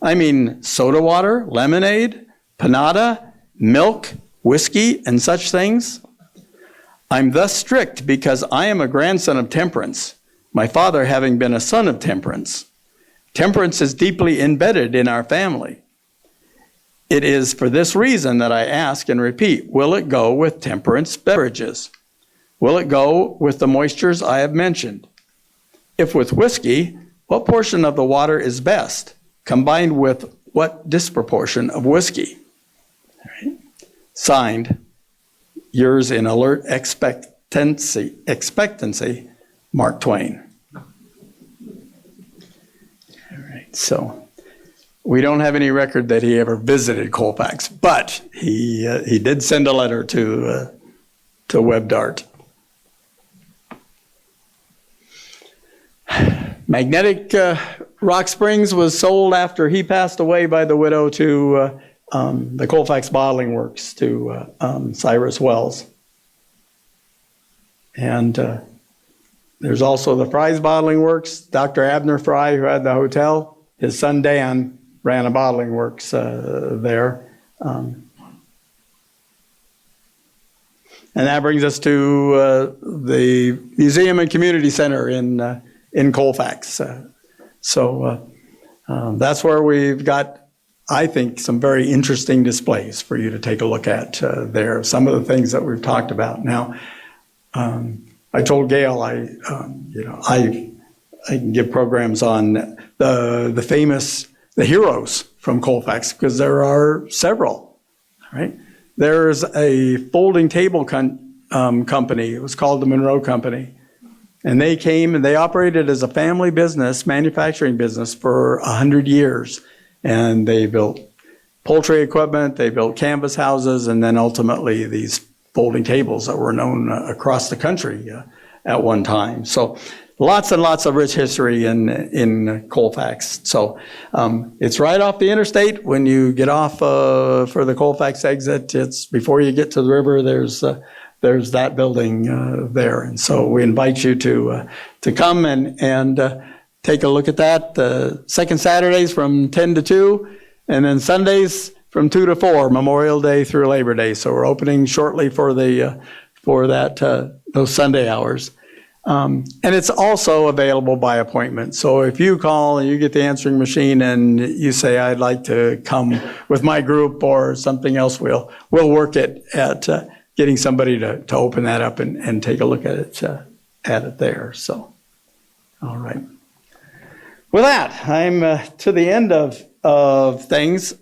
I mean, soda water, lemonade, panada, milk, whiskey, and such things? I'm thus strict because I am a grandson of temperance, my father having been a son of temperance. Temperance is deeply embedded in our family. It is for this reason that I ask and repeat, will it go with temperance beverages? Will it go with the moistures I have mentioned? If with whiskey, what portion of the water is best, combined with what disproportion of whiskey? All right. Signed, yours in alert expectancy, Mark Twain. All right, so we don't have any record that he ever visited Colfax, but he did send a letter to Webb Dart. Magnetic Rock Springs was sold after he passed away by the widow to the Colfax Bottling Works, to Cyrus Wells. And there's also the Fry's Bottling Works. Dr. Abner Fry, who had the hotel, his son Dan ran a bottling works there. And that brings us to the Museum and Community Center in Colfax. So that's where we've got, I think, some very interesting displays for you to take a look at there, some of the things that we've talked about. Now, I I told Gail I can give programs on the famous, the heroes from Colfax, because there are several, right? There's a folding table company. It was called the Monroe Company. And they came and they operated as a family business, manufacturing business for 100 years. And they built poultry equipment, they built canvas houses, and then ultimately these folding tables that were known across the country at one time. So lots and lots of rich history in Colfax. So it's right off the interstate. When you get off for the Colfax exit, it's before you get to the river, there's that building there. And so we invite you to come and take a look at that. The second Saturdays from 10 to 2, and then Sundays from 2 to 4, Memorial Day through Labor Day. So we're opening shortly for those Sunday hours. And it's also available by appointment. So if you call and you get the answering machine and you say, I'd like to come with my group or something else, we'll work it at getting somebody to open that up and take a look at it there. So, all right. With that, I'm to the end of things.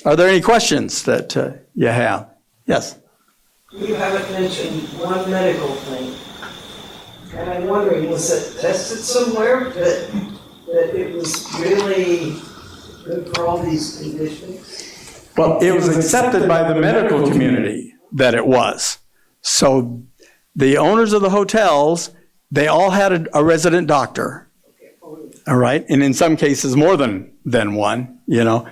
Are there any questions that you have? Yes. You haven't mentioned one medical thing. And I'm wondering, was it tested somewhere that it was really good for all these conditions? Well, it was accepted by the medical community that it was. So the owners of the hotels, they all had a resident doctor. All right. And in some cases, more than one,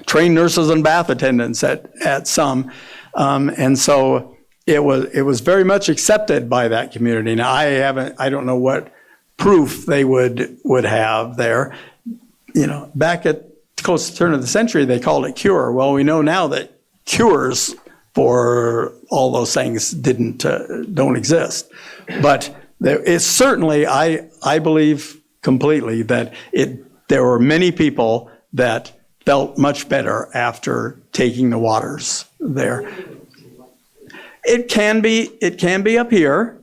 trained nurses and bath attendants at some. And so it was very much accepted by that community. Now, I don't know what proof they would have there. Back at close to the turn of the century, they called it cure. Well, we know now that cures for all those things don't exist. But it's certainly, I believe completely that there were many people that felt much better after taking the waters there. It can be up here,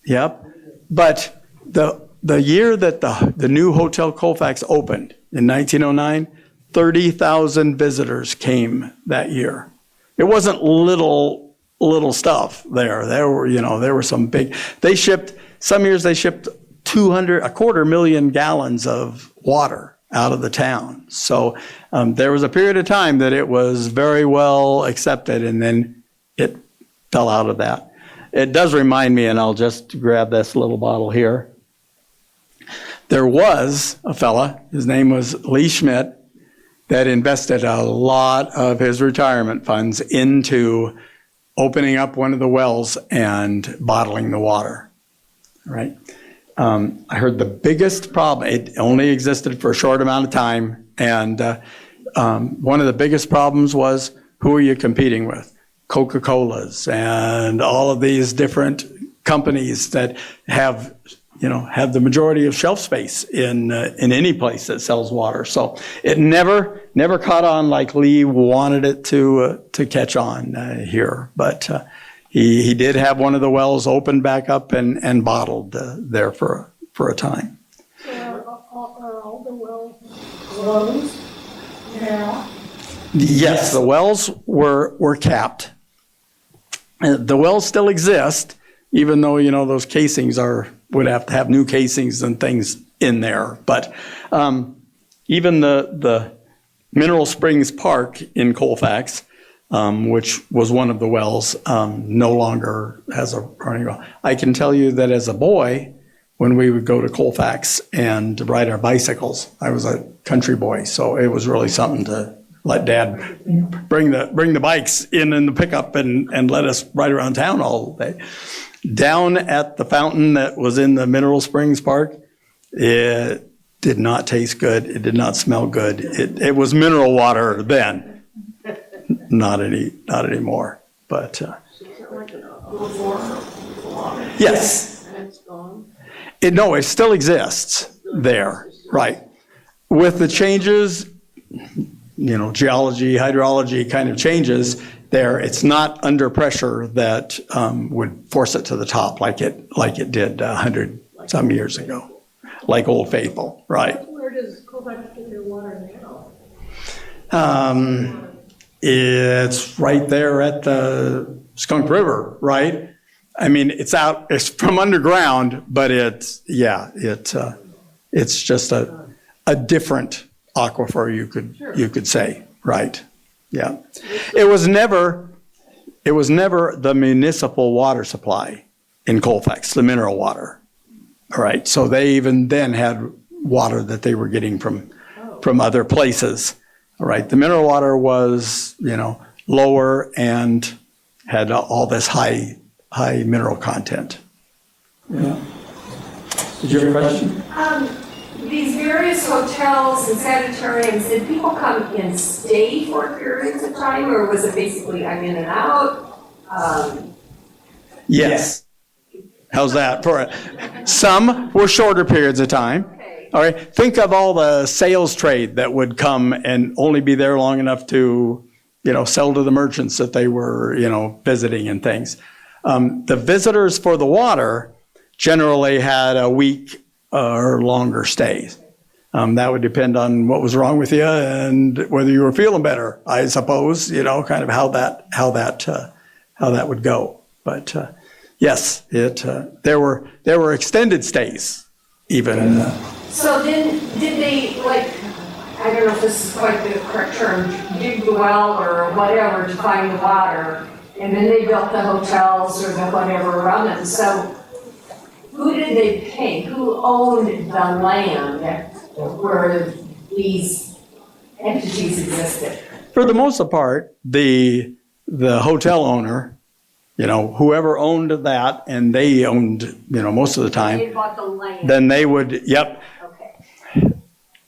yep. But the year that the new Hotel Cofax opened in 1909, 30,000 visitors came that year. It wasn't little stuff there. There were some big. Some years they shipped 250,000 gallons of water out of the town. So there was a period of time that it was very well accepted, and then it fell out of that. It does remind me, and I'll just grab this little bottle here. There was a fella, his name was Lee Schmidt, that invested a lot of his retirement funds into opening up one of the wells and bottling the water, right? I heard the biggest problem, it only existed for a short amount of time, and one of the biggest problems was, who are you competing with? Coca-Cola's and all of these different companies that have the majority of shelf space in any place that sells water. So it never caught on like Lee wanted it to catch on here. But he did have one of the wells opened back up and bottled there for a time. Are all the wells closed now? Yes, the wells were capped. The wells still exist, even though, those casings would have to have new casings and things in there. But even the Mineral Springs Park in Colfax, which was one of the wells, no longer has a running well. I can tell you that as a boy, when we would go to Colfax and ride our bicycles, I was a country boy, so it was really something to let Dad bring the bikes in the pickup and let us ride around town all day. Down at the fountain that was in the Mineral Springs Park, it did not taste good. It did not smell good. It was mineral water then, not anymore. But yes, And it's gone. It still exists there, right? With the changes, geology, hydrology kind of changes, there. It's not under pressure that would force it to the top like it did 100 some years ago, like Old Faithful, right? Where does Cofax get their water now? It's right there at the Skunk River, right? I mean, it's from underground, but it's just a different aquifer, you could say, right? Yeah. It was never the municipal water supply in Colfax, the mineral water. All right. So they even then had water that they were getting from other places. All right. The mineral water was, lower and had all this high mineral content. Yeah. Did you have a question? These various hotels and sanitariums, did people come and stay for periods of time, or was it basically I'm in and out? Yes. How's that? Some were shorter periods of time. Okay. All right. Think of all the sales trade that would come and only be there long enough to, sell to the merchants that they were, visiting and things. The visitors for the water generally had a week or longer stays. That would depend on what was wrong with you and whether you were feeling better, I suppose, kind of how that would go. But yes, there were extended stays even. So then, did they, I don't know if this is quite the correct term, dig the well or whatever to find the water, and then they built the hotels or the whatever around them. So who did they pay? Who owned the land where these entities existed? For the most part, the hotel owner, whoever owned that, and they owned, most of the They time, bought the land. then they would, yep. Okay.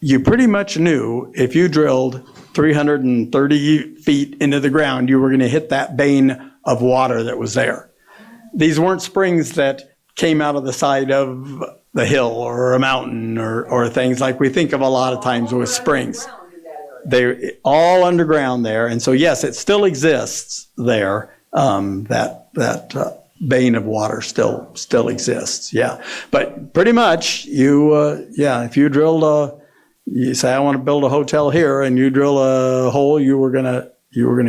You pretty much knew if you drilled 330 feet into the ground, you were going to hit that vein of water that was there. These weren't springs that came out of the side of the hill or a mountain or things like we think of a lot of times with springs. They're all underground there. And so, yes, it still exists there. That vein of water still exists. Yeah. But pretty much if you drilled you say, I want to build a hotel here, and you drill a hole, you were going to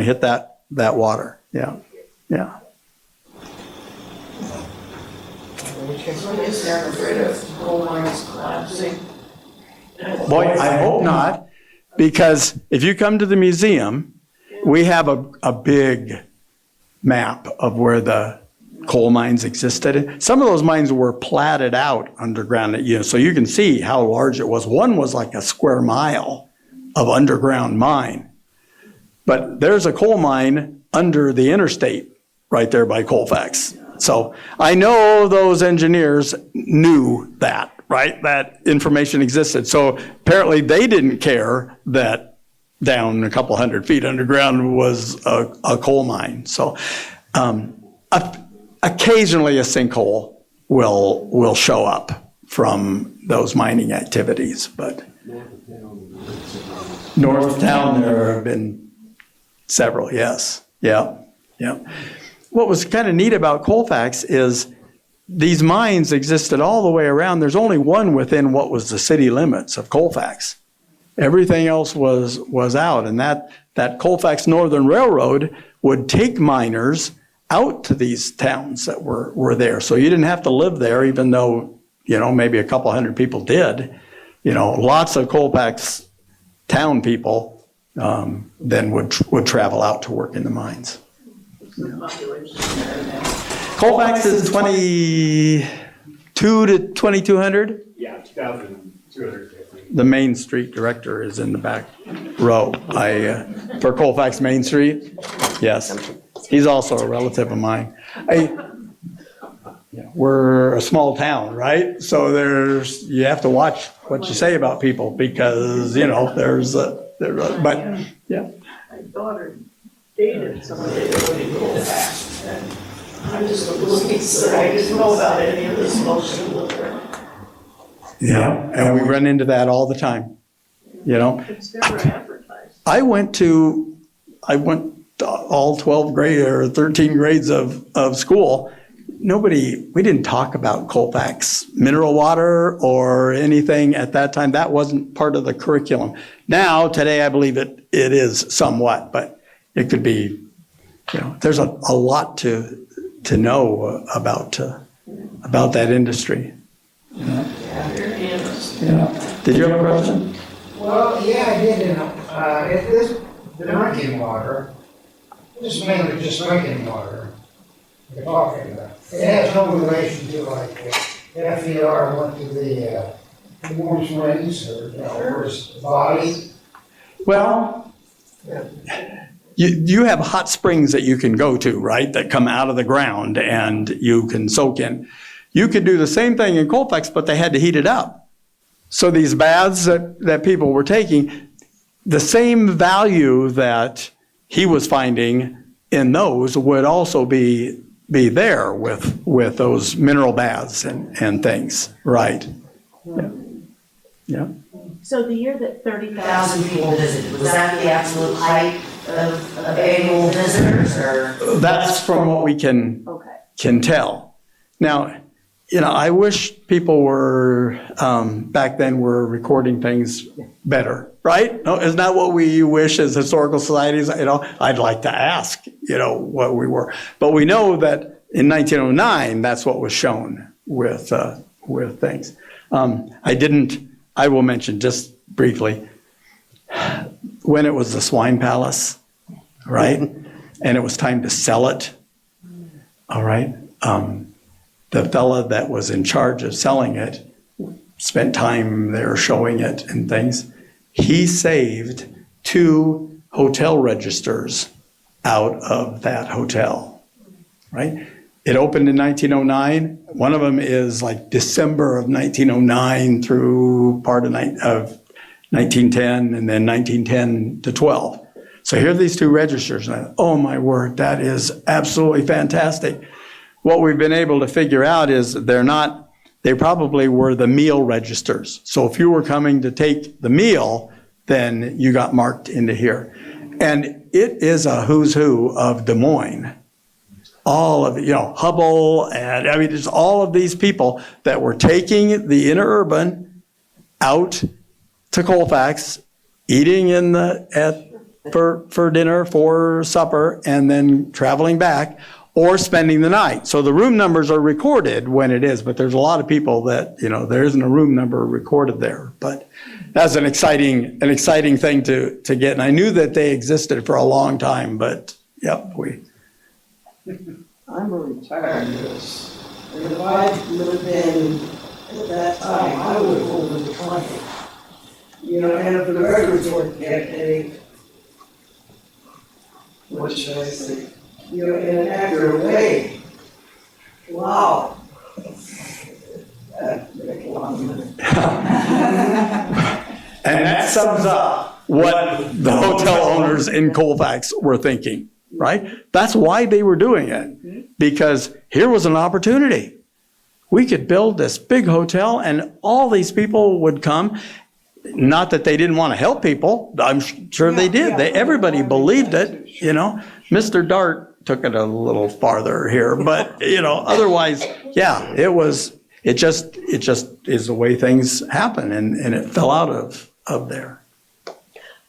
hit that water. Yeah. Yeah. Is there afraid of coal mines collapsing? Boy, I hope not, because if you come to the museum, we have a big map of where the coal mines existed. Some of those mines were platted out underground, so you can see how large it was. One was like a square mile of underground mine. But there's a coal mine under the interstate right there by Colfax. So I know those engineers knew that, right? That information existed. So apparently they didn't care that down a couple hundred feet underground was a coal mine. So occasionally a sinkhole will show up from those mining activities. But north of town there have been several, yes. Yeah. What was kind of neat about Colfax is these mines existed all the way around. There's only one within what was the city limits of Colfax. Everything else was out, and that Colfax Northern Railroad would take miners out to these towns that were there. So you didn't have to live there, even though, maybe a couple hundred people did. Lots of Colfax town people then would travel out to work in the mines. Colfax is 22 to 2,200. Yeah, 2,250. The Main Street director is in the back row. For Colfax Main Street, yes. He's also a relative of mine. We're a small town, right? So you have to watch what you say about people because, but yeah. My daughter dated somebody that would go fast, and I'm just a little piece that I didn't know about any of this motion with her. Yeah, and we run into that all the time, It's never advertised. I went all 12 grade or 13 grades of school, we didn't talk about Colfax mineral water or anything at that time. That wasn't part of the curriculum. Now, today, I believe it is somewhat, but it could be, there's a lot to know about that industry. Yeah, very interesting. Yeah. Did you have a question? Well, yeah, I did. If this drinking water, this is mainly just drinking water we're talking about. It has no relation to like FER went to the warm springs or his body. Well, you have hot springs that you can go to, right, that come out of the ground and you can soak in. You could do the same thing in Colfax, but they had to heat it up. So these baths that people were taking, the same value that he was finding in those would also be there with those mineral baths and things, right? Yeah. So the year that 30,000 people visited, was that the absolute height of annual visitors, or? That's from what we can tell. Now, I wish people were, back then were recording things better, right? No, isn't that what we wish as historical societies? I'd like to ask, what we were. But we know that in 1909, that's what was shown with things. I will mention just briefly, when it was the Swine Palace, right? And it was time to sell it, all right? The fella that was in charge of selling it spent time there showing it and things. He saved 2 hotel registers out of that hotel, right? It opened in 1909. One of them is like December of 1909 through part of 1910 and then 1910 to 12. So here are these 2 registers. And oh my word, that is absolutely fantastic. What we've been able to figure out is they probably were the meal registers. So if you were coming to take the meal, then you got marked into here. And it is a who's who of Des Moines. All of it, Hubble, and just all of these people that were taking the interurban out to Colfax, eating for dinner, for supper, and then traveling back, or spending the night. So the room numbers are recorded when it is, but there's a lot of people that, there isn't a room number recorded there. But that's an exciting thing to get. And I knew that they existed for a long time, but yep, I'm a retired nurse, and if I would have been at that time, I would have over the 20. And if the records weren't kept, what should I say? In an accurate way. Wow. That'd make a lot of money. And that sums up what the hotel owners in Colfax were thinking, right? That's why they were doing it, because here was an opportunity. We could build this big hotel and all these people would come. Not that they didn't want to help people. I'm sure they did. Everybody believed it, Mr. Dart took it a little farther here, but otherwise, yeah, it just is the way things happen, and it fell out of there.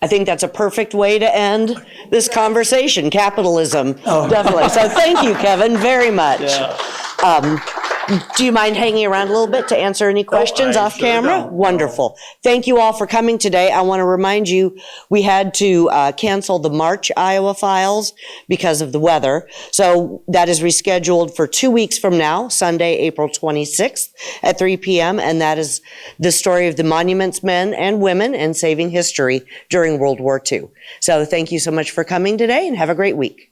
I think that's a perfect way to end this conversation, capitalism, definitely. So thank you, Kevin, very much. Yeah. Do you mind hanging around a little bit to answer any questions off camera? Don't. Wonderful. Thank you all for coming today. I want to remind you, we had to cancel the March Iowa Files because of the weather. So that is rescheduled for 2 weeks from now, Sunday, April 26th at 3 p.m. And that is the story of the monuments men and women and saving history during World War II. So thank you so much for coming today and have a great week.